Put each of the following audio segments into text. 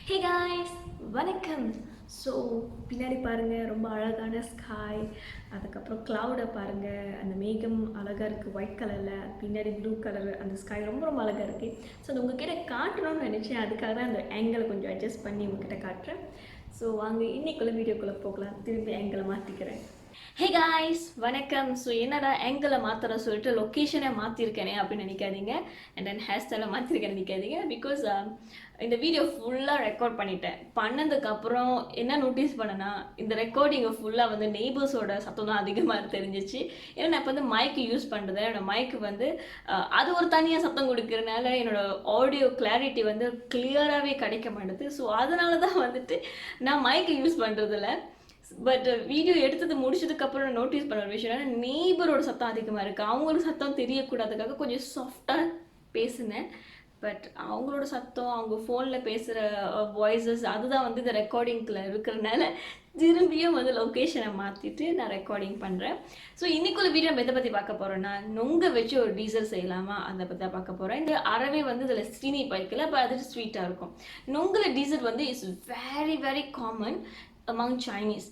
Hey guys, வணக்கம். So பின்னாடி பாருங்கள், ரொம்ப அழகான ஸ்காய். அதுக்கப்புறம் க்ளவுடை பாருங்கள், அந்த மேகம் அழகாக இருக்குது ஒயிட் கலரில். பின்னாடி ப்ளூ கலர், அந்த ஸ்காய் ரொம்ப ரொம்ப அழகாக இருக்குது. ஸோ அது உங்ககிட்ட காட்டணும்னு நினச்சேன். அதுக்காக தான் அந்த ஆங்கிளை கொஞ்சம் அட்ஜஸ்ட் பண்ணி உங்ககிட்ட காட்டுறேன். ஸோ வாங்க இன்னைக்குள்ள வீடியோக்குள்ளே போகலாம். திரும்பி ஆங்கிளை மாற்றிக்கிறேன். ஹே காய்ஸ், வணக்கம். ஸோ என்னடா ஆங்கிளை மாற்றுற சொல்லிட்டு லொக்கேஷனை மாற்றிருக்கேனே அப்படின்னு நினைக்காதீங்க. அண்ட் தென் ஹேர் ஸ்டைலை மாற்றிருக்கேன்னு நினைக்காதீங்க. பிகாஸ் இந்த வீடியோ ஃபுல்லாக ரெக்கார்ட் பண்ணிட்டேன். பண்ணதுக்கப்புறம் என்ன நோட்டீஸ் பண்ணேன்னா, இந்த ரெக்கார்டிங்கை ஃபுல்லாக வந்து நெய்பர்ஸோட சத்தம் தான் அதிகமாக தெரிஞ்சிச்சு. ஏன்னா நான் இப்போ வந்து மைக்கு யூஸ் பண்ணுறது, என்னோடய மைக்கு வந்து அது ஒரு தனியாக சத்தம் கொடுக்குறதுனால என்னோடய ஆடியோ கிளாரிட்டி வந்து கிளியராகவே கிடைக்க மாட்டேது. ஸோ அதனால தான் வந்துட்டு நான் மைக்கு யூஸ் பண்ணுறதில்ல. பட் வீடியோ எடுத்தது முடிச்சதுக்கப்புறம் நோட்டீஸ் பண்ண ஒரு விஷயம் என்னன்னா, நெய்பரோட சத்தம் அதிகமாக இருக்குது. அவங்களோட சத்தம் தெரியக்கூடாதுக்காக கொஞ்சம் சாஃப்டாக பேசினேன். பட் அவங்களோட சத்தம், அவங்க ஃபோனில் பேசுகிற வாய்ஸஸ் அதுதான் வந்து இந்த ரெக்கார்டிங்கில் இருக்கிறதுனால திரும்பியும் வந்து லொக்கேஷனை மாற்றிட்டு நான் ரெக்கார்டிங் பண்ணுறேன். ஸோ இன்றைக்குள்ள வீடியோ நம்ம எதை பற்றி பார்க்க போகிறோன்னா, நொங்கை வச்சு ஒரு டீசர் செய்யலாமா அதை பற்றி தான் பார்க்க போகிறேன். இந்த அறவே வந்து இதில் சீனி பைக்கில் அப்போ அது ஸ்வீட்டாக இருக்கும். நொங்கில் டீசர் வந்து is very very common among Chinese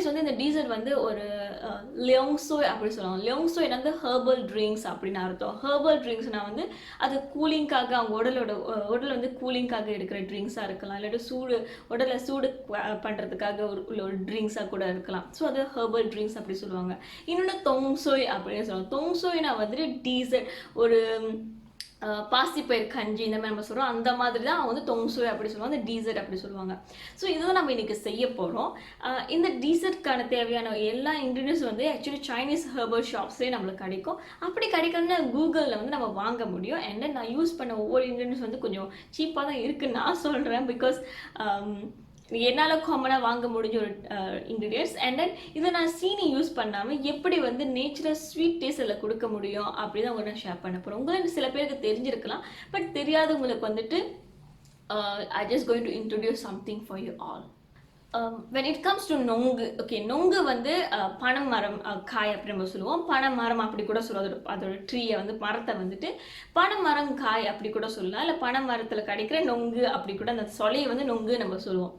வந்து இந்த டீசர்ட் வந்து ஒரு லியோங்ஸோய் அப்படி சொல்லுவாங்க. லியோங்ஸோய் வந்து ஹெர்பல் ட்ரிங்க்ஸ் அப்படின்னு அர்த்தம். ஹெர்பல் ட்ரிங்க்ஸ்னால் வந்து அது கூலிங்காக, அவங்க உடல் வந்து கூலிங்காக எடுக்கிற ட்ரிங்க்ஸாக இருக்கலாம், இல்லாட்டி உடலை சூடு பண்ணுறதுக்காக உள்ள ஒரு ட்ரிங்க்ஸாக கூட இருக்கலாம். ஸோ அது ஹெர்பல் ட்ரிங்க்ஸ் அப்படி சொல்லுவாங்க. இன்னொன்று தொங்சோய் அப்படின்னு சொல்லுவாங்க. தொங்சோய்னா வந்துட்டு டீசர்ட், ஒரு பாசிப்பயிர் கஞ்சி இந்த மாதிரி நம்ம சொல்கிறோம். அந்த மாதிரி தான் அவங்க வந்து தொங்சோய் அப்படி சொல்லுவாங்க, அந்த டீசர்ட் அப்படி சொல்லுவாங்க. ஸோ இதுதான் நம்ம இன்றைக்கி செய்ய போகிறோம். இந்த டீசர்ட்கான தேவையான எல்லா இன்க்ரீடியன்ஸ் வந்து ஆக்சுவலி சைனீஸ் ஹெர்பல் ஷாப்ஸ்லேயே நம்மளுக்கு கிடைக்கும். அப்படி கிடைக்கணும்னா கூகுளில் வந்து நம்ம வாங்க முடியும். அண்ட் நான் யூஸ் பண்ண ஒவ்வொரு இன்க்ரீடியன்ஸ் வந்து கொஞ்சம் சீப்பாக தான் இருக்குன்னு நான் சொல்கிறேன். பிகாஸ் என்னால் காமனாக வாங்க முடிஞ்ச ஒரு இன்க்ரீடியன்ட்ஸ். அண்ட் தென் இதை நான் சீனி யூஸ் பண்ணாமல் எப்படி வந்து நேச்சுரல் ஸ்வீட் டேஸ்ட் அதில் கொடுக்க முடியும் அப்படி தான் உங்களை ஷேர் பண்ண போகிறோம். உங்களுக்கு சில பேருக்கு தெரிஞ்சிருக்கலாம், பட் தெரியாதவங்களுக்கு வந்துட்டு I just going to introduce something for you all. When it comes to நொங்கு, ஓகே, நொங்கு வந்து பனைமரம் காய் அப்படி நம்ம சொல்லுவோம். பனைமரம் அப்படி கூட சொல்லுவோம். அதோட ட்ரீயை வந்து மரத்தை வந்துட்டு பனைமரம் காய் அப்படி கூட சொல்லலாம். இல்லை பனைமரத்தில் கிடைக்கிற நொங்கு அப்படி கூட அந்த சொலையை வந்து நொங்கு நம்ம சொல்லுவோம்.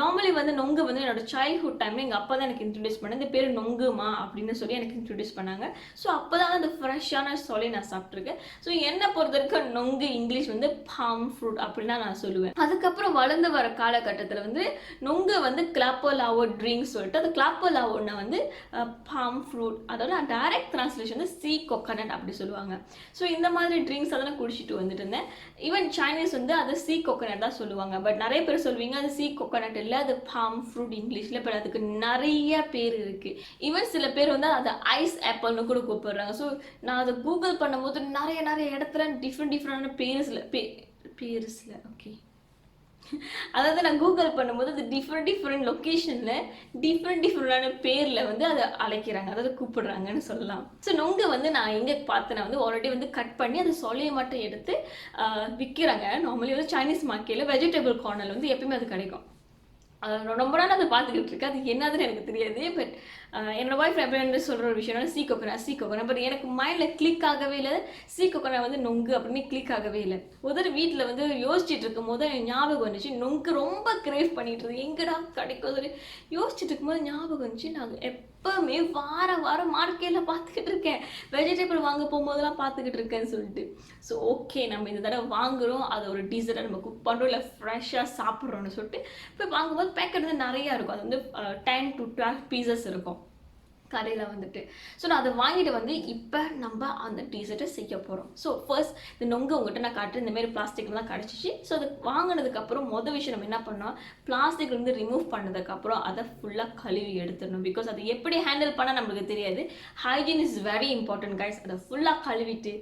நார்மலி வந்து நொங்கு வந்து என்னோட சைல்ட்ஹுட் டைமில் எங்கள் அப்பா தான் எனக்கு இன்ட்ரடியூஸ் பண்ணேன். இந்த பேர் நொங்குமா அப்படின்னு சொல்லி எனக்கு இன்ட்ரடியூஸ் பண்ணாங்க. ஸோ அப்போ தான் அந்த ஃப்ரெஷ்ஷான சொலையை நான் சாப்பிட்ருக்கேன். ஸோ என்னை பொறுத்த வரைக்கும் நொங்கு இங்கிலீஷ் வந்து பாம் ஃப்ரூட் அப்படின்னு நான் சொல்லுவேன். அதுக்கப்புறம் வளர்ந்து வர காலகட்டத்தில் வந்து நொங்கு வந்து கிளாப்போலாவோ ட்ரிங்க்ஸ் சொல்லிட்டு, அது கிளாப்போலாவோன்னா வந்து பாம் ஃப்ரூட், அதோட டைரக்ட் டிரான்ஸ்லேஷன் வந்து சீ கொக்கனட் அப்படி சொல்லுவாங்க. ஸோ இந்த மாதிரி ட்ரிங்க்ஸ் அதெல்லாம் குடிச்சிட்டு வந்துட்டு இருந்தேன். ஈவன் சைனீஸ் வந்து அது சீ கொக்கனட் தான் சொல்லுவாங்க. பட் நிறைய பேர் சொல்லுவீங்க அது சீ கொக்கனட் இல்லை, அது பாம் ஃப்ரூட் இங்கிலீஷில். பட் அதுக்கு நிறைய பேர் இருக்குது. ஈவன் சில பேர் வந்து அதை ஐஸ் ஆப்பிள்னு கூட கூப்பிடுறாங்க. ஸோ நான் அதை கூகுள் பண்ணும்போது நிறைய இடத்துல டிஃப்ரெண்டான பேர்ஸில் ஓகே, அதாவது நான் கூகுள் பண்ணும்போது அது டிஃப்ரெண்ட் லொக்கேஷனில் டிஃப்ரெண்டான பேரில் வந்து அதை அழைக்கிறாங்க, அதாவது கூப்பிடுறாங்கன்னு சொல்லலாம். ஸோ நொங்கு வந்து நான் எங்கே பார்த்தேன்னா வந்து ஆல்ரெடி வந்து கட் பண்ணி அந்த சொலையை மட்டும் எடுத்து விற்கிறாங்க. நார்மலி வந்து சைனீஸ் மார்க்கெட்டில் வெஜிடபிள் கார்னரில் வந்து எப்பயுமே அது கிடைக்கும். ரொம்ப நாள் அதை பார்த்துக்கிட்டு இருக்கேன். அது என்னதுன்னு எனக்கு தெரியாது. பட் என்னோட பாய் ஃப்ரெண்ட் எப்படி சொல்கிற ஒரு விஷயம் சீ கொக்கனா பட் எனக்கு மைண்டில் கிளிக் ஆகவே இல்லை. சீ கொக்கனா வந்து நொங்கு அப்படின்னு கிளிக் ஆகவே இல்லை. முதல்ல வீட்டில் வந்து யோசிச்சுட்டு இருக்கும் போது ஞாபகம் வந்துச்சு, நொங்கு ரொம்ப கிரேவ் பண்ணிட்டு இருந்தது, எங்கடா கிடைக்கும் சொல்லி யோசிச்சுட்டு இருக்கும்போது ஞாபகம் வந்துச்சு. நாங்கள் எப்போவுமே வாரம் மார்க்கெட்டில் பார்த்துக்கிட்டு இருக்கேன், வெஜிடபிள் வாங்க போகும்போதெல்லாம் பார்த்துக்கிட்டு இருக்கேன்னு சொல்லிட்டு. ஸோ ஓகே, நம்ம இந்த தடவை வாங்குகிறோம், அதை ஒரு டீசர்ட்டாக நம்ம குக் பண்ணுறோம், இல்லை ஃப்ரெஷ்ஷாக சாப்பிட்றோன்னு சொல்லிட்டு போய் வாங்கும்போது பேக்கெட் வந்து நிறையா இருக்கும். அது வந்து 10 to 12 பீசஸ் இருக்கும் கடையில் வந்துட்டு. ஸோ நான் அதை வாங்கிட்டு வந்து இப்போ நம்ம அந்த டீசர்ட்டை செய்ய போகிறோம். ஸோ ஃபர்ஸ்ட் இந்த நொங்கு உங்கள்கிட்ட நான் காட்டு இந்தமாரி பிளாஸ்டிக்லாம் கிடச்சிச்சு. ஸோ அது வாங்கினதுக்கப்புறம் மொதல் விஷயம் நம்ம என்ன பண்ணோம், பிளாஸ்டிக் வந்து ரிமூவ் பண்ணதுக்கப்புறம் அதை ஃபுல்லாக கழுவி எடுத்துடணும். பிகாஸ் அது எப்படி ஹேண்டில் பண்ணால் நம்மளுக்கு தெரியாது. Hygiene is very important guys. அதை ஃபுல்லாக கழுவிட்டு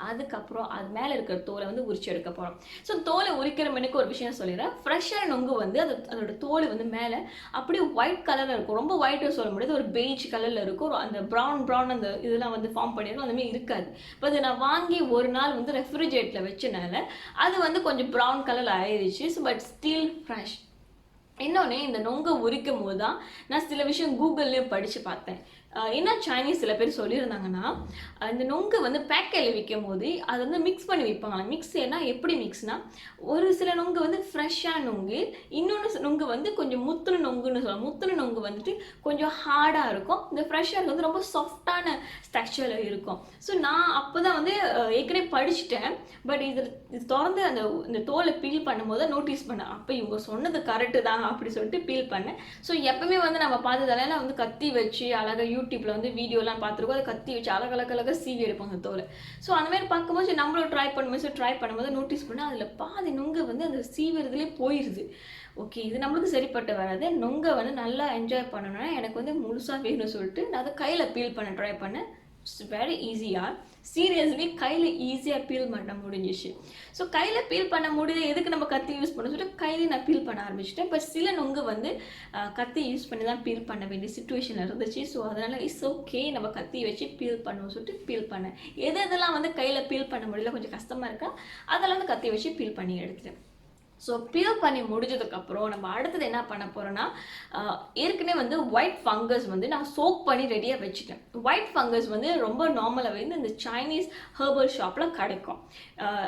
அதுக்கப்புறம் அது மேலே இருக்கிற தோலை வந்து உரிச்சு எடுக்க போகிறோம். ஸோ தோலை உரிக்கிற மணிக்கு ஒரு விஷயம் சொல்லிடுறேன். ஃப்ரெஷ்ஷான நொங்கு வந்து அதோட தோல் வந்து மேலே அப்படியே ஒயிட் கலரில் இருக்கும். ரொம்ப ஒயிட்டாக சொல்ல முடியாது, ஒரு பெய்ஜ் கலரில் இருக்கும். அந்த ப்ரௌன் அந்த இதெல்லாம் வந்து ஃபார்ம் பண்ணிடும், அதுமாதிரி இருக்காது. இப்போ அதை நான் வாங்கி ஒரு நாள் வந்து ரெஃப்ரிஜரேட்டரில் வச்சனால அது வந்து கொஞ்சம் ப்ரௌன் கலரில் ஆயிடுச்சு. So but still fresh. இன்னொன்று, இந்த நொங்கை உரிக்கும் போது தான் நான் சில விஷயம் கூகுள்லேயும் படித்து பார்த்தேன். என்ன சைனீஸ் சில பேர் சொல்லியிருந்தாங்கன்னா, இந்த நொங்கு வந்து பேக்கெட்டில் விற்கும்போது அது வந்து மிக்ஸ் பண்ணி விற்பாங்களாம். மிக்ஸ்னா எப்படி மிக்ஸ்னா, ஒரு சில நொங்கு வந்து ஃப்ரெஷ்ஷான நொங்கு, இன்னொன்று நொங்கு வந்து கொஞ்சம் முத்துன நொங்குன்னு சொல்லுவாங்க. முத்துன நொங்கு வந்துட்டு கொஞ்சம் ஹார்டாக இருக்கும். இந்த ஃப்ரெஷ்ஷாக வந்து ரொம்ப சாஃப்டான ஸ்ட்ரக்சரில் இருக்கும். ஸோ நான் அப்போ தான் வந்து ஏற்கனவே படிச்சுட்டேன். பட் இது திறந்து இந்த தோலை பீல் பண்ணும்போது நோட்டீஸ் பண்ணேன். அப்போ இவங்க சொன்னது கரெக்டு தான் அப்படி சொல்லிட்டு பீல் பண்ணேன். ஸோ எப்பவுமே வந்து நம்ம பார்த்ததெல்லாம் வந்து கத்தி வச்சு அழகாக யூடியூப்ல வந்து வீடியோலாம் பார்த்துருக்கோம். அதை கத்தி வச்சு அழகழகழகாக சீவி எடுப்பாங்க தோலை. ஸோ அந்த மாதிரி பார்க்கும்போது நம்மளும் ட்ரை பண்ணும்போது நோட்டீஸ் பண்ணால் அதில் பாதி நொங்கு வந்து அந்த சீவுறதுலேயே போயிடுது. ஓகே, இது நம்மளுக்கு சரிப்பட்டு வராது. நொங்கை வந்து நல்லா என்ஜாய் பண்ணணும்னா எனக்கு வந்து முழுசாக வேணும்னு சொல்லிட்டு நான் அதை கையில் பீல் பண்ண ட்ரை பண்ணேன். இட்ஸ் வெரி ஈஸியாக, சீரியஸ்லி கையில் ஈஸியாக பீல் பண்ண முடிஞ்சிச்சு. ஸோ கையில் பீல் பண்ண முடியுது, எதுக்கு நம்ம கத்தி யூஸ் பண்ண சொல்லிட்டு கையிலே நான் பீல் பண்ண ஆரம்பிச்சிட்டேன். பட் சில நொங்கு வந்து கத்தி யூஸ் பண்ணி தான் பீல் பண்ண வேண்டிய சுச்சுவேஷன் இருந்துச்சு. ஸோ அதனால் இட்ஸ் ஓகே, நம்ம கத்தி வச்சு பீல் பண்ணுவோம் சொல்லிட்டு பீல் பண்ணேன். எதெல்லாம் வந்து கையில் பீல் பண்ண முடியல, கொஞ்சம் கஷ்டமாக இருக்கா, அதெல்லாம் வந்து கத்தி வச்சு பீல் பண்ணி எடுத்துட்டேன். ஸோ பீல் பண்ணி முடிஞ்சதுக்கப்புறம் நம்ம அடுத்தது என்ன பண்ண போகிறோன்னா, ஏற்கனவே வந்து ஒயிட் ஃபங்கஸ் வந்து நான் சோக் பண்ணி ரெடியாக வச்சுட்டேன். ஒயிட் ஃபங்கஸ் வந்து ரொம்ப நார்மலாகவே இந்த சைனீஸ் ஹெர்பல் ஷாப்பில் கிடைக்கும்.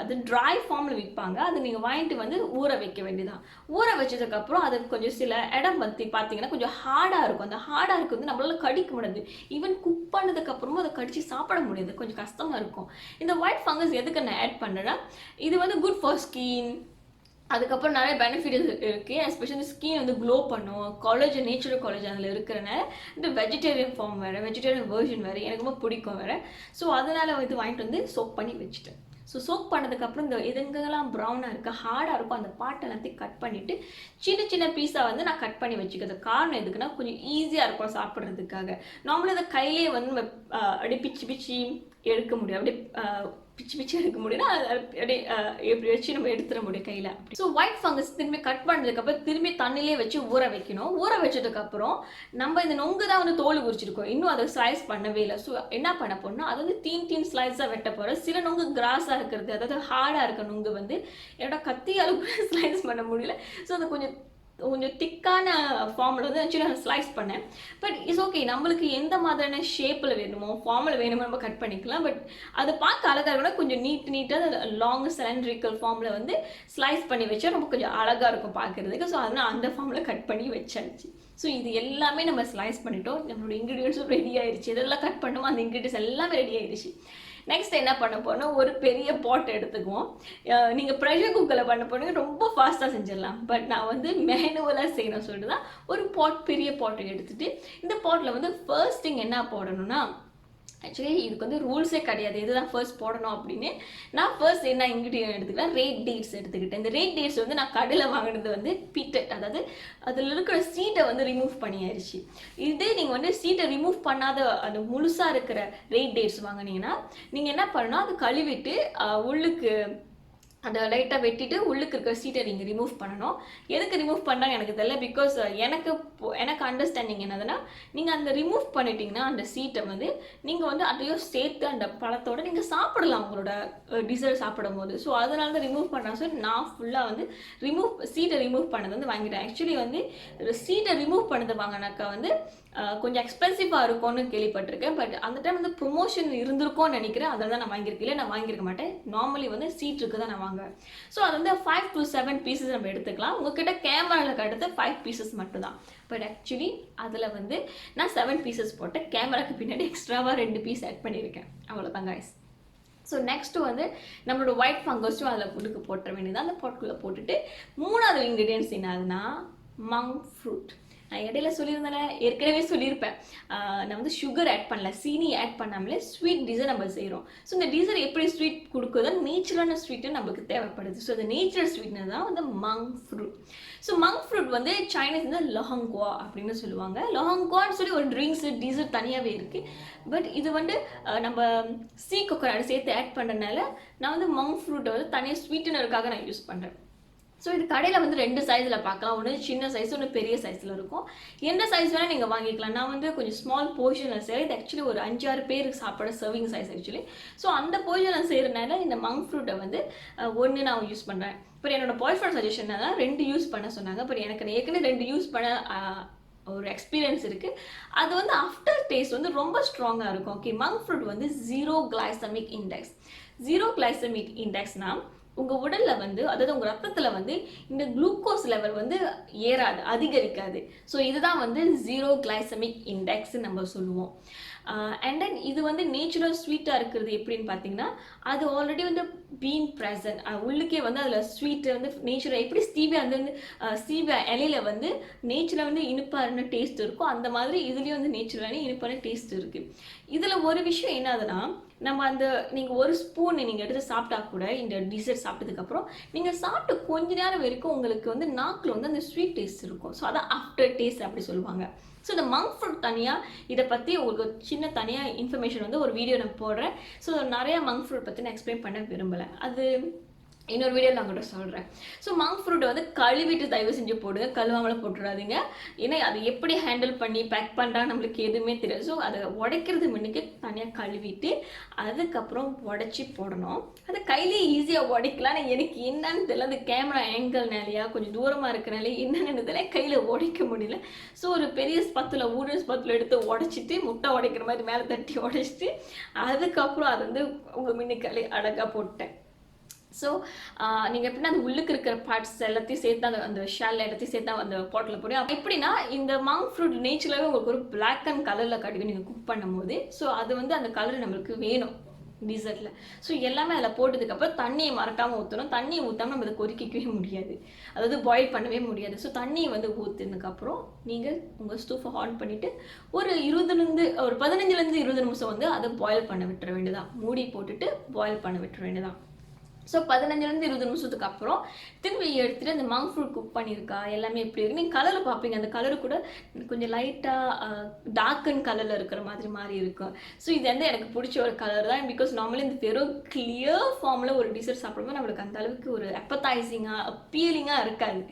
அது ட்ரை ஃபார்மில் விற்பாங்க. அது நீங்கள் வாங்கிட்டு வந்து ஊற வைக்க வேண்டியதான். ஊற வச்சதுக்கப்புறம் அது கொஞ்சம் சில இடம் பற்றி பார்த்தீங்கன்னா கொஞ்சம் ஹார்டாக இருக்கும். அந்த ஹார்டாக இருக்குது வந்து நம்மளால கடிக்க முடியாது. ஈவன் குக் பண்ணதுக்கப்புறமும் அதை கடிச்சு சாப்பிட முடியாது, கொஞ்சம் கஷ்டமாக இருக்கும். இந்த ஒயிட் ஃபங்கஸ் எதுக்கு நான் ஆட் பண்ணுறேன்னா, இது வந்து குட் ஃபார் ஸ்கின். அதுக்கப்புறம் நிறைய பெனிஃபிட் இருக்குது. எஸ்பெஷலி ஸ்கின் வந்து க்ளோ பண்ணும். காலேஜன், நேச்சுரல் காலேஜன் அதில் இருக்கிறனால இந்த வெஜிடேரியன் ஃபார்ம் வேறு, வெஜிடேரியன் வெர்ஷன் வேறு எனக்கு ரொம்ப பிடிக்கும் வேறு. ஸோ அதனால் இது வாங்கிட்டு வந்து சோக் பண்ணி வச்சுட்டேன். ஸோ சோக் பண்ணதுக்கப்புறம் இந்த எங்கெங்கெல்லாம் ப்ரௌனாக இருக்குது, ஹார்டாக இருக்கும், அந்த பார்ட் எல்லாத்தையும் கட் பண்ணிவிட்டு சின்ன சின்ன பீஸாக வந்து நான் கட் பண்ணி வச்சுக்கிறது. காரணம் எதுக்குன்னா கொஞ்சம் ஈஸியாக இருக்கும் சாப்பிட்றதுக்காக. நார்மலாக அதை கையிலேயே வந்து அப்படியே பிச்சு எடுக்க முடியும். அப்படியே பிச்சு எடுக்க முடியும்னா அப்படியே எப்படி வச்சு நம்ம எடுத்துட முடியும் கையில். ஸோ ஒயிட் ஃபங்கஸ் திரும்பி கட் பண்ணதுக்கப்புறம் திரும்பி தண்ணிலே வச்சு ஊற வைக்கணும். ஊற வச்சதுக்கப்புறம் நம்ம இந்த நொங்கு தான் வந்து தோல் உரிச்சிருக்கோம், இன்னும் அதை ஸ்லைஸ் பண்ணவே இல்லை. ஸோ என்ன பண்ண போறோம்னா, அது வந்து தீன் ஸ்லைஸாக வெட்ட போகிறோம். சில நொங்கு கிராஸாக இருக்கிறது, அதாவது ஹார்டாக இருக்க நொங்கு வந்து என்னோட கத்தியால் கூட ஸ்லைஸ் பண்ண முடியல. ஸோ அது கொஞ்சம் திக்கான ஃபார்மில் வந்து ஆக்சுவலாக ஸ்லைஸ் பண்ணேன். பட் இட்ஸ் ஓகே, நம்மளுக்கு எந்த மாதிரியான ஷேப்பில் வேணுமோ ஃபார்மில் வேணுமோ நம்ம கட் பண்ணிக்கலாம். பட் அது பார்க்க அழகாக இருக்கணும். கொஞ்சம் நீட்டாக லாங் சிலிண்ட்ரிக்கல் ஃபார்மில் வந்து ஸ்லைஸ் பண்ணி வச்சா ரொம்ப கொஞ்சம் அழகாக இருக்கும் பார்க்குறதுக்கு. ஸோ அதனால் அந்த ஃபார்மில் கட் பண்ணி வச்சாச்சு. ஸோ இது எல்லாமே நம்ம ஸ்லைஸ் பண்ணிட்டோம். நம்மளோட இன்க்ரீடியன்ஸும் ரெடி ஆயிடுச்சு. இதெல்லாம் கட் பண்ணுமோ அந்த இன்க்ரீடியன்ஸ் எல்லாமே ரெடி ஆயிடுச்சு. நெக்ஸ்ட் என்ன பண்ண போறோம்னா, ஒரு பெரிய பாட் எடுத்துக்குவோம். நீங்கள் ப்ரெஷர் குக்கரில் பண்ண போனீங்க ரொம்ப ஃபாஸ்ட்டாக செஞ்சிடலாம். பட் நான் வந்து மேனுவலாக செய்யணும் சொல்லிட்டு தான் ஒரு பெரிய பாட்டை எடுத்துகிட்டு இந்த பாட்டில் வந்து ஃபர்ஸ்ட் திங் என்ன போடணும்னா, ஆக்சுவலி இதுக்கு வந்து ரூல்ஸே கிடையாது இதுதான் ஃபர்ஸ்ட் போடணும் அப்படின்னு. நான் ஃபர்ஸ்ட் என்ன இன்க்ரீடியன்ட் எடுத்துக்கிட்டேன், ரேட் டேட்ஸ் எடுத்துக்கிட்டேன். இந்த ரேட் டேட்ஸ் வந்து நான் கடையில் வாங்கினது வந்து பீட்டட், அதாவது அதில் இருக்கிற சீட்டை வந்து ரிமூவ் பண்ணியாயிருச்சு. இதே நீங்கள் வந்து சீட்டை ரிமூவ் பண்ணாத அந்த முழுசாக இருக்கிற ரேட் டேட்ஸ் வாங்கினீங்கன்னா நீங்கள் என்ன பண்ணணும், அது கழுவிட்டு உள்ளுக்கு அதை லைட்டாக வெட்டிட்டு உள்ளுக்கு இருக்கிற சீட்டை நீங்கள் ரிமூவ் பண்ணணும். எதுக்கு ரிமூவ் பண்ணாங்க எனக்கு தெரியல. பிகாஸ் எனக்கு அண்டர்ஸ்டாண்டிங் என்னதுன்னா, நீங்கள் அந்த ரிமூவ் பண்ணிட்டீங்கன்னா அந்த சீட்டை வந்து நீங்கள் வந்து அதையும் சேர்த்து அந்த பழத்தோடு நீங்கள் சாப்பிடலாம் உங்களோட டிசர்ட் சாப்பிடும் போது. ஸோ அதனால தான் ரிமூவ் பண்ணுறாங்க. ஸோ நான் ஃபுல்லாக வந்து சீட்டை ரிமூவ் பண்ணது வந்து வாங்கிட்டேன். ஆக்சுவலி வந்து சீட்டை ரிமூவ் பண்ணது வாங்கினாக்கா வந்து கொஞ்சம் எக்ஸ்பென்சிவாக இருக்கும்னு கேள்விப்பட்டிருக்கேன். பட் அந்த டைம் வந்து ப்ரொமோஷன் இருந்திருக்கும்னு நினைக்கிறேன். அதில் தான் நான் வாங்கியிருக்கேன். இல்லை நான் வாங்கியிருக்க மாட்டேன். நார்மலி வந்து சீட்டுக்கு தான் நான் வாங்குவேன். ஸோ அது வந்து 5 to 7 பீசஸ் நம்ம எடுத்துக்கலாம். உங்ககிட்ட கேமராவில் கட்டுறது 5 பீசஸ் மட்டும்தான். பட் ஆக்சுவலி அதில் வந்து நான் 7 பீசஸ் போட்டேன். கேமராக்கு பின்னாடி எக்ஸ்ட்ராவாக 2 பீஸ் ஆட் பண்ணியிருக்கேன். அவ்வளோதான் கைஸ். ஸோ நெக்ஸ்ட்டு வந்து நம்மளோட ஒயிட் ஃபங்கஸும் அதில் புடுக்கு போட்டுற வேண்டியது. அந்த பாட்டுக்குள்ளே போட்டுட்டு 3வது இன்க்ரீடியன்ஸ் என்னதுன்னா மங்க் ஃப்ரூட். நான் இடையில சொல்லியிருந்தேன், ஏற்கனவே சொல்லியிருப்பேன், நான் வந்து சுகர் ஆட் பண்ணல, சீனி ஆட் பண்ணாமலே ஸ்வீட் டிசர் நம்ம செய்கிறோம். ஸோ இந்த டிசர் எப்படி ஸ்வீட் கொடுக்குதோ நேச்சுரலான ஸ்வீட்டு நம்மளுக்கு தேவைப்படுது. ஸோ அந்த நேச்சுரல் ஸ்வீட்னஸ் தான் வந்து monk fruit. So monk fruit வந்து சைனீஸ் வந்து லொஹங்குவா அப்படின்னு சொல்லுவாங்க. லொஹங்குவான்னு சொல்லி ஒரு ட்ரிங்க்ஸ் டிசர் தனியாகவே இருக்குது. பட் இது வந்து நம்ம கொக்கோனட் சேர்த்து ஆட் பண்ணுறதுனால நான் வந்து மங்க் ஃப்ரூட்டை வந்து தனியாக ஸ்வீட்டனருக்காக நான் யூஸ் பண்ணுறேன். ஸோ இது கடையில் வந்து 2 சைஸில் பார்க்கலாம். ஒன்று சின்ன சைஸ், ஒன்று பெரிய சைஸில் இருக்கும். எந்த சைஸ் வேணால் நீங்கள் வாங்கிக்கலாம். நான் வந்து கொஞ்சம் ஸ்மால் போர்ஷனில் செய்கிறேன். இது ஆக்சுவலி ஒரு 5-6 பேருக்கு சாப்பிட சர்விங் சைஸ் ஆக்சுவலி. ஸோ அந்த போர்ஷனில் செய்கிறனால இந்த மங்க் ஃப்ரூட்டை வந்து 1 நான் யூஸ் பண்ணுறேன். பட் என்னோட பாய் ஃப்ரெண்ட் சஜஷன் தான் 2 யூஸ் பண்ண சொன்னாங்க. பட் எனக்கு ஏற்கனவே 2 யூஸ் பண்ண ஒரு எக்ஸ்பீரியன்ஸ் இருக்குது. அது வந்து ஆஃப்டர் டேஸ்ட் வந்து ரொம்ப ஸ்ட்ராங்காக இருக்கும். ஓகே, மங்க் ஃப்ரூட் வந்து 0 கிளைசமிக் இண்டெக்ஸ். 0 கிளைசமிக் இண்டெக்ஸ்னால் உங்கள் உடலில் வந்து, அதாவது உங்கள் ரத்தத்தில் வந்து இந்த குளுக்கோஸ் லெவல் வந்து ஏறாது, அதிகரிக்காது. ஸோ இதுதான் வந்து 0 கிளைசமிக் இண்டெக்ஸ்ன்னு நம்ம சொல்லுவோம். அண்ட் தென் இது வந்து நேச்சுரல் ஸ்வீட்டாக இருக்கிறது எப்படின்னு பார்த்தீங்கன்னா, அது ஆல்ரெடி வந்து பீன் ப்ரெசன்ட் உள்ளுக்கே வந்து அதில் ஸ்வீட்டு வந்து நேச்சுரல், எப்படி ஸ்டீவியா வந்து ஸ்டீவியா இலையில வந்து நேச்சுரலாக வந்து இனிப்பான டேஸ்ட் இருக்கும், அந்த மாதிரி இதுலேயும் வந்து நேச்சுரலான இனிப்பான டேஸ்ட் இருக்குது. இதில் ஒரு விஷயம் என்னதுன்னா, நம்ம அந்த நீங்கள் ஒரு ஸ்பூன் நீங்கள் எடுத்து சாப்பிட்டா கூட, இந்த டிசர்ட் சாப்பிட்டதுக்கப்புறம் நீங்கள் சாப்பிட்டு கொஞ்ச நேரம் வரைக்கும் உங்களுக்கு வந்து நாக்கில் வந்து அந்த ஸ்வீட் டேஸ்ட் இருக்கும். ஸோ அதான் ஆஃப்டர் டேஸ்ட் அப்படி சொல்லுவாங்க. ஸோ இந்த மங்க் ஃப்ரூட் தனியாக இதை பற்றி உங்களுக்கு சின்ன தனியாக இன்ஃபர்மேஷன் வந்து ஒரு வீடியோ நான் போடுறேன். ஸோ நிறைய மங்க் ஃப்ரூட் பற்றி நான் எக்ஸ்பிளைன் பண்ண விரும்பலை, அது இன்னொரு வீடியோ நான் கூட சொல்கிறேன். ஸோ மங்க் ஃப்ரூட்டை வந்து கழுவிட்டு தயவு செஞ்சு போடுங்க, கழுவாமலாம் போட்டுடாதீங்க. ஏன்னா அதை எப்படி ஹேண்டில் பண்ணி பேக் பண்ணுறான்னு நம்மளுக்கு எதுவுமே தெரியாது. ஸோ அதை உடைக்கிறது முன்னுக்கு தனியாக கழுவிட்டு அதுக்கப்புறம் உடச்சி போடணும். அதை கையிலேயே ஈஸியாக உடைக்கலாம். எனக்கு என்னன்னு தெரியல, அந்த கேமரா ஆங்கிள்னாலையா கொஞ்சம் தூரமாக இருக்கிறனாலே என்னென்னு தெரியல, கையில் உடைக்க முடியல. ஸோ ஒரு பெரிய ஸ்பத்தில் ஊடு ஸ்பத்தில் எடுத்து உடச்சிட்டு, முட்டை உடைக்கிற மாதிரி மேலே தட்டி உடைச்சிட்டு அதுக்கப்புறம் அதை வந்து உங்கள் மின்னுக்காலே அழகாக போட்டேன். ஸோ நீங்கள் எப்படின்னா அந்த உள்ளுக்கு இருக்கிற பார்ட்ஸ் எல்லாத்தையும் சேர்த்து அந்த ஷேல் எல்லாத்தையும் சேர்த்து அந்த பாட்டில் போடுவோம். எப்படின்னா இந்த மங்க் ஃப்ரூட் நேச்சுரலாகவே உங்களுக்கு ஒரு பிளாக் அண்ட் கலரில் கிடைக்கும் நீங்கள் குக் பண்ணும் போது. ஸோ அது வந்து அந்த கலர் நம்மளுக்கு வேணும் டிசர்ட்டில். ஸோ எல்லாமே அதில் போட்டதுக்கப்புறம் தண்ணியை மறக்காமல் ஊற்றணும். தண்ணியை ஊற்றாமல் நம்ம அதை கொதிக்கவே முடியாது, அதாவது பாயில் பண்ணவே முடியாது. ஸோ தண்ணியை வந்து ஊற்றினதுக்கப்புறம் நீங்கள் உங்கள் ஸ்டூஃபை ஆன் பண்ணிவிட்டு ஒரு 15-20 நிமிஷம் வந்து அதை பாயில் பண்ண விட்டுற வேண்டியதான். மூடி போட்டுட்டு பாயில் பண்ண விட்டுற வேண்டியதான். ஸோ 15-20 நிமிஷத்துக்கு அப்புறம் திரும்பி எடுத்துகிட்டு அந்த மங்க் ஃப்ரூட் குக் பண்ணியிருக்கா எல்லாமே எப்படி இருக்குது நீங்கள் கலரில் பார்ப்பீங்க. அந்த கலரு கூட கொஞ்சம் லைட்டாக டார்க்கன் கலரில் இருக்கிற மாதிரி இருக்கும். ஸோ இது வந்து எனக்கு பிடிச்ச ஒரு கலர் தான். பிகாஸ் நார்மலி இந்த வெறும் கிளியர் ஃபார்மில் ஒரு டிசர்ட் சாப்பிடும்போது நம்மளுக்கு அந்த அளவுக்கு ஒரு அப்பத்தைசிங்காக அப்பீலிங்காக இருக்காது.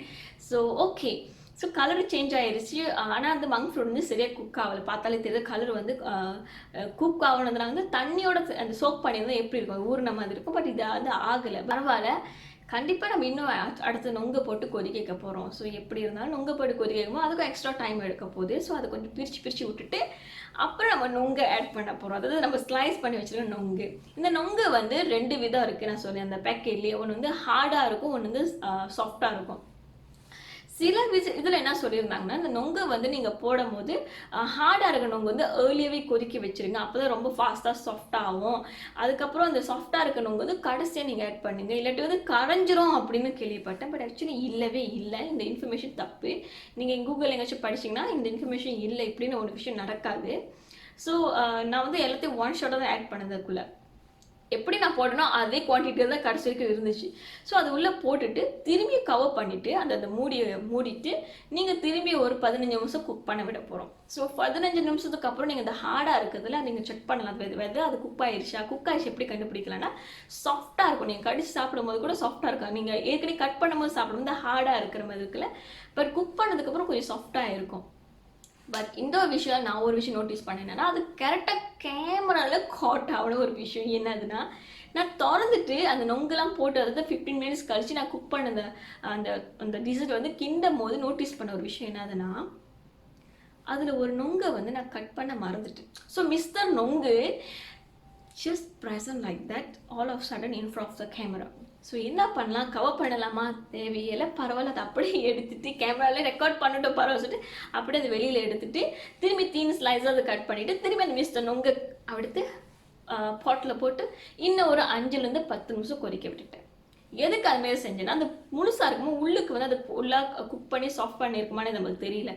So okay, so colour change ஆகிடுச்சு. ஆனால் அந்த மங்க் ஃப்ரூட் வந்து சரியாக குக் ஆகலை. பார்த்தாலே தெரியுது கலர் வந்து குக் ஆகணுன்றதுனால வந்து தண்ணியோட அந்த சோக் பண்ணியிருந்தால் எப்படி இருக்கும், ஊறின மாதிரி இருக்கும். பட் இது அது ஆகலை, பரவாயில்ல. கண்டிப்பாக நம்ம இன்னும் அடுத்து நொங்க போட்டு கொதிக்க போகிறோம். ஸோ எப்படி இருந்தாலும் நொங்க போட்டு கொதிக்கும் அதுக்கும் எக்ஸ்ட்ரா டைம் எடுக்க போகுது. ஸோ அதை கொஞ்சம் பிரித்து விட்டுட்டு அப்புறம் நம்ம நொங்கை ஆட் பண்ண போகிறோம். அதாவது நம்ம ஸ்லைஸ் பண்ணி வச்சுருக்க நொங்கு. இந்த நொங்கு வந்து 2 விதம் இருக்குது நான் சொல்லேன் அந்த பேக்கெட்லேயே. ஒன்று வந்து ஹார்டாக இருக்கும், ஒன்று வந்து சாஃப்டாக இருக்கும். சில இதில் என்ன சொல்லியிருந்தாங்கன்னா, இந்த நொங்கை வந்து நீங்கள் போடும் போது ஹார்டாக இருக்க நொங்கு வந்து ஏர்லியாகவே கொதிக்க வச்சுருங்க, அப்போ தான் ரொம்ப ஃபாஸ்ட்டாக சாஃப்டாக ஆகும். அதுக்கப்புறம் அந்த சாஃப்டாக இருக்க நொங்கு வந்து கடைசியாக நீங்கள் ஆட் பண்ணுங்க, இல்லாட்டி வந்து கரைஞ்சிரும் அப்படின்னு கேள்விப்பட்டேன். பட் ஆக்சுவலி இல்லவே இல்லை, இந்த இன்ஃபர்மேஷன் தப்பு. நீங்கள் கூகுள் எங்கேயாச்சும் படிச்சிங்கன்னா இந்த இன்ஃபர்மேஷன் இல்லை, இப்படின்னு ஒரு விஷயம் நடக்காது. ஸோ நான் வந்து எல்லாத்தையும் ஒன் ஷாட்டாக தான் ஆட் பண்ணதுக்குள்ளே எப்படி நான் போட்டேனோ அதே குவான்டிட்டியில் தான் கடைசி வரைக்கும் இருந்துச்சு. ஸோ அது உள்ளே போட்டுட்டு திரும்பி கவர் பண்ணிவிட்டு அந்த மூடியை மூடிட்டு நீங்கள் திரும்பி ஒரு 15 நிமிஷம் குக் பண்ண விட போகிறோம். ஸோ 15 நிமிஷத்துக்கு அப்புறம் நீங்கள் இந்த ஹார்டாக இருக்கிறதுல நீங்கள் செக் பண்ணலாம் வெது அது குக் ஆயிடுச்சா. குக் ஆயிடுச்சு எப்படி கண்டுபிடிக்கலாம்னா, சாஃப்டாக இருக்கும். நீங்கள் கடிச்சு சாப்பிடும்போது கூட சாஃப்டாக இருக்கும். நீங்கள் ஏற்கனவே கட் பண்ணும்போது சாப்பிடும்போது ஹார்டாக இருக்கிற மாதிரி இருக்குல்ல, பட் குக் பண்ணதுக்கப்புறம் கொஞ்சம் சாஃப்டாக இருக்கும். பட் இந்த ஒரு விஷயம் நான் ஒரு விஷயம் நோட்டீஸ் பண்ணேன்னா, அது கரெக்டாக கேமராவில் காட் ஆகணும் ஒரு விஷயம். என்னதுன்னா, நான் திறந்துட்டு அந்த நொங்கெல்லாம் போட்டு அதாவது 15 மினிட்ஸ் கழிச்சு நான் குக் பண்ண அந்த அந்த டிசர்ட் வந்து கிண்டும் போது நோட்டீஸ் பண்ண ஒரு விஷயம் என்னதுன்னா, அதில் ஒரு நொங்கை வந்து நான் கட் பண்ண மறந்துட்டேன். ஸோ மிஸ்டர் நொங்கு just present like that all of a sudden in front of the camera. So என்ன பண்ணலாம், கவர் பண்ணலாமா, தேவையில்லை, பரவாயில்ல, அதை அப்படியே எடுத்துகிட்டு கேமராலே ரெக்கார்ட் பண்ணிட்டு பரவாயில்ல சொல்லிட்டு அப்படியே அதை வெளியில் எடுத்துகிட்டு திரும்பி தீன் ஸ்லைஸாக அதை கட் பண்ணிவிட்டு திரும்பி அந்த மிஸ்டர் நொங்கை எடுத்து பாட்டில் போட்டு இன்னும் ஒரு 5-10 நிமிஷம் கொதிக்க விட்டுட்டேன். எதுக்கு அதுமாரி செஞ்சேன்னா, அந்த முழுசாக இருக்கும்போது உள்ளுக்கு வந்து அது உள்ளாக குக் பண்ணி சாஃப்ட் பண்ணியிருக்குமான்னு நமக்கு தெரியல.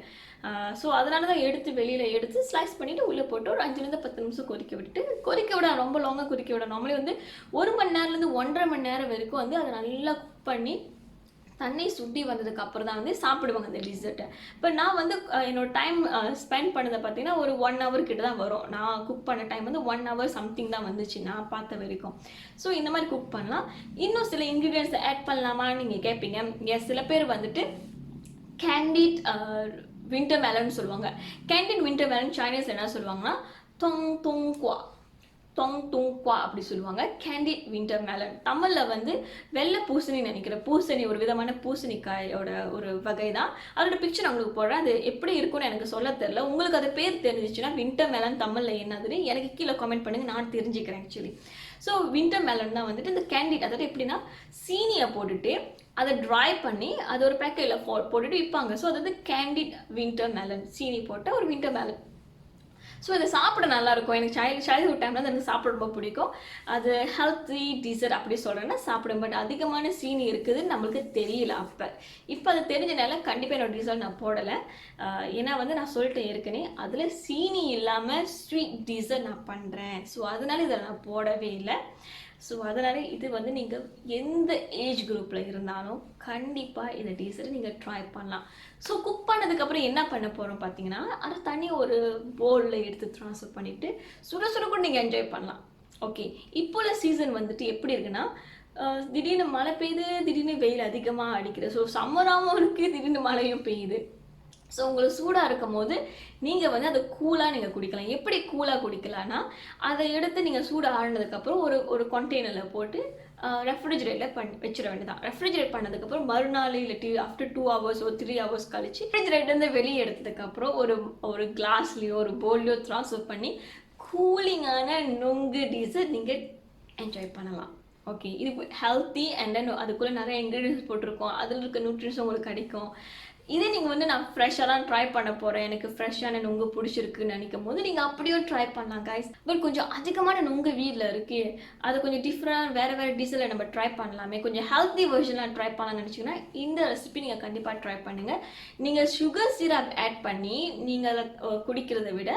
ஸோ அதனால தான் எடுத்து வெளியில் எடுத்து ஸ்லைஸ் பண்ணிவிட்டு உள்ளே போட்டு ஒரு 5-10 நிமிஷம் கொதிக்க விட்டுட்டு, கொதிக்க விட ரொம்ப லாங்காக கொதிக்க விட நார்மலி வந்து 1 மணி நேரத்துலேருந்து 1.5 மணி நேரம் வரைக்கும் வந்து அதை நல்லா குக் பண்ணி தண்ணி சுட்டி வந்ததுக்கு அப்புறம் தான் வந்து சாப்பிடுவாங்க அந்த டிசர்ட்டை. இப்போ நான் வந்து என்னோட டைம் ஸ்பெண்ட் பண்ணதை பார்த்தீங்கன்னா ஒரு 1 hour கிட்ட தான் வரும். நான் குக் பண்ண டைம் வந்து 1 hour சம்திங் தான் வந்துச்சு நான் பார்த்த வரைக்கும். ஸோ இந்த மாதிரி குக் பண்ணலாம். இன்னும் சில இன்க்ரீடியன்ஸ் ஆட் பண்ணலாமான்னு நீங்கள் கேட்பீங்க. சில பேர் வந்துட்டு கேண்டிட் வின்டர் மெலன் சொல்லுவாங்க. கேண்டிட் வின்டர் மெலன் சைனீஸ் என்ன சொல்லுவாங்கன்னா தொங் தொங் குவா. தொங் துங் குவா அப்படி சொல்லுவாங்க. Candied winter melon. தமிழில் வந்து வெள்ளை பூசணி நினைக்கிறேன். பூசணி ஒரு விதமான பூசணிக்காயோட ஒரு வகை தான். அதோட பிக்சர் நான் உங்களுக்கு போடுறேன். அது எப்படி இருக்கும்னு எனக்கு சொல்ல தெரியல. உங்களுக்கு அது பேர் தெரிஞ்சிச்சுன்னா வின்டர் மெலன் தமிழில் என்னதுன்னு எனக்கு கீழே கமெண்ட் பண்ணுங்க, நான் தெரிஞ்சுக்கிறேன் ஆக்சுவலி. ஸோ வின்டர் மெலன் தான் வந்துட்டு இந்த கேண்டிட், அதாவது எப்படின்னா சீனியை போட்டுட்டு அதை ட்ரை பண்ணி அது ஒரு பேக்கெட்டில் போட்டுட்டு விற்பாங்க. ஸோ அது வந்து கேண்டிட் வின்டர் மெலன், சீனி போட்ட ஒரு வின்டர் மெலன். ஸோ இதை சாப்பிட நல்லாயிருக்கும். எனக்கு சைல்ட்ஹுட் டைமில் எனக்கு சாப்பிட ரொம்ப பிடிக்கும். அது ஹெல்த்தி டிசர்ட் அப்படி சொல்கிறேன்னா சாப்பிடும். பட் அதிகமான சீனி இருக்குதுன்னு நம்மளுக்கு தெரியல இப்போ அது தெரிஞ்சனால கண்டிப்பாக என்னோட டிசர்ட் நான் போடலை. ஏன்னா வந்து நான் சொல்லிட்டேன் ஏற்கனவே, அதில் சீனி இல்லாமல் ஸ்வீட் டிசர்ட் நான் பண்ணுறேன். ஸோ அதனால இதை நான் போடவே இல்லை. ஸோ அதனால் இது வந்து நீங்கள் எந்த ஏஜ் குரூப்பில் இருந்தாலும் கண்டிப்பாக இந்த டீசரை நீங்கள் ட்ரை பண்ணலாம். ஸோ குக் பண்ணதுக்கப்புறம் என்ன பண்ண போகிறோம் பார்த்தீங்கன்னா, அதை தனியாக ஒரு பவுலில் எடுத்து ட்ரான்ஸ்ஃபர் பண்ணிவிட்டு சுட சுட கூட நீங்கள் என்ஜாய் பண்ணலாம். ஓகே, இப்போ உள்ள சீசன் வந்துட்டு எப்படி இருக்குன்னா, திடீர்னு மழை பெய்யுது, திடீர்னு வெயில் அதிகமாக அடிக்குது. ஸோ சம்மராகவும் இருக்குது, திடீர்னு மழையும் பெய்யுது. ஸோ உங்களுக்கு சூடாக இருக்கும் போது நீங்கள் வந்து அதை கூலாக நீங்கள் குடிக்கலாம். எப்படி கூலாக குடிக்கலான்னா, அதை எடுத்து நீங்கள் சூடாக ஆடினதுக்கப்புறம் ஒரு கண்டெய்னரில் போட்டு ரெஃப்ரிஜரேட்டரில் வச்சிட வேண்டியதான். ரெஃப்ரிஜரேட் பண்ணதுக்கப்புறம் மறுநாள் இல்லாட்டி ஆஃப்டர் 2 hours ஒரு 3 hours கழிச்சு ரெஃப்ரிஜரேட்டர்லேருந்து வெளியே எடுத்ததுக்கப்புறம் ஒரு கிளாஸ்லேயோ ஒரு பவுல்லையோ ட்ரான்ஸ்ஃபர் பண்ணி கூலிங்கான நுங்கு டீசர்ட் நீங்கள் என்ஜாய் பண்ணலாம். ஓகே, இது ஹெல்த்தி அண்ட் தென் அதுக்குள்ளே நிறைய இன்க்ரீடியன்ஸ் போட்டிருக்கோம். அதில் இருக்க நியூட்ரிஷன்ஸ் உங்களுக்கு கிடைக்கும். இதே நீங்கள் வந்து நான் ஃப்ரெஷ்ஷாக ட்ரை பண்ண போகிறேன், எனக்கு ஃப்ரெஷ்ஷான நுங்கு பிடிச்சிருக்குன்னு நினைக்கும் போது நீங்கள் அப்படியும் ட்ரை பண்ணலாம் கைஸ். பட் கொஞ்சம் அதிகமான நுங்கு வீட்டில் இருக்குது, அதை கொஞ்சம் டிஃப்ரெண்ட் வேறு டிஷ்ஷில் நம்ம ட்ரை பண்ணலாமே, கொஞ்சம் ஹெல்த்தி வெர்ஷன்லாம் ட்ரை பண்ணலாம்னு நினச்சிங்கன்னா இந்த ரெசிபி நீங்கள் கண்டிப்பாக ட்ரை பண்ணுங்கள். நீங்கள் சுகர் சிரப் ஆட் பண்ணி நீங்கள் அதை குடிக்கிறத விட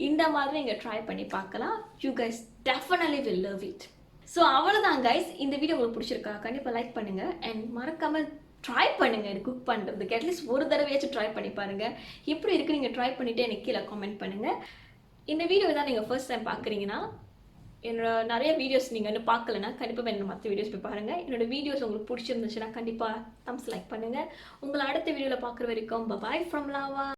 இந்த மாதிரி நீங்கள் ட்ரை பண்ணி பார்க்கலாம். You guys definitely will love it. So அவ்வளோதான் கைஸ், இந்த வீடியோ உங்களுக்கு பிடிச்சிருக்கா கண்டிப்பாக லைக் பண்ணுங்கள் அண்ட் மறக்காமல் ட்ரை பண்ணுங்கள். இது குக் பண்ணுறதுக்கு அட்லீஸ்ட் ஒரு தடவையாச்சும் ட்ரை பண்ணி பாருங்கள். எப்படி இருக்குது நீங்கள் ட்ரை பண்ணிவிட்டு எனக்கு கீழே கமெண்ட் பண்ணுங்கள். இந்த வீடியோ தான் நீங்கள் ஃபர்ஸ்ட் டைம் பார்க்குறீங்கன்னா, என்னோட நிறைய வீடியோஸ் நீங்கள் வந்து பார்க்கலன்னா கண்டிப்பாக என்னோட மற்ற வீடியோஸ் போய் பாருங்கள். என்னோட வீடியோஸ் உங்களுக்கு பிடிச்சிருந்துச்சுன்னா கண்டிப்பாக தம்ஸ் லைக் பண்ணுங்கள். உங்களை அடுத்த வீடியோவில் பார்க்குற வரைக்கும் பாய் ஃப்ரம் லாவா.